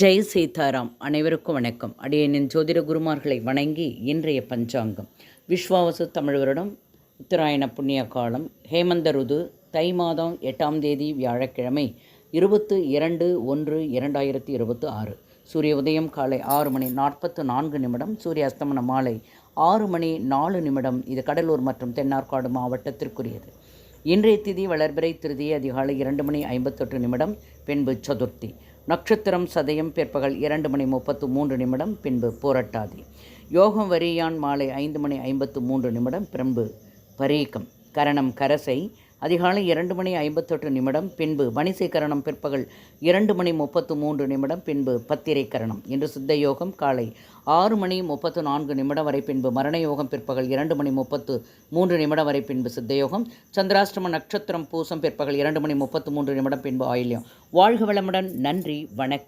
ஜெய் சீதாராம். அனைவருக்கும் வணக்கம். அடியனின் ஜோதிட குருமார்களை வணங்கி இன்றைய பஞ்சாங்கம் விஸ்வாவசு தமிழ் வருடம் உத்தராயண புண்ணிய காலம் ஹேமந்த ருது தை மாதம் 8ஆம் தேதி வியாழக்கிழமை 22/1/2026. சூரிய உதயம் காலை 6:44 சூரிய அஸ்தமனம் மாலை 6:04. இது கடலூர் மற்றும் தென்னார்காடு மாவட்டத்திற்குரியது. இன்றைய திதி வளர்பிறை திருதியை அதிகாலை 2:58 பின்பு சதுர்த்தி. நட்சத்திரம் சதயம் பிற்பகல் 2:33 பின்பு பூரட்டாதி. யோகம் வரியான் மாலை 5:53 பின்பு பரீகம். கரணம் கரசை அதிகாலை 2:58 பின்பு வணிசை கரணம் பிற்பகல் 2:33 பின்பு பத்திரை கரணம். இன்று சித்த யோகம் காலை 6:34 வரை பின்பு மரண யோகம் பிற்பகல் 2:33 வரை பின்பு சித்தயோகம். சந்திராஷ்டம நட்சத்திரம் பூசம் பிற்பகல் 2:33 பின்பு ஆயில்யம். வாழ்க வளமுடன். நன்றி, வணக்கம்.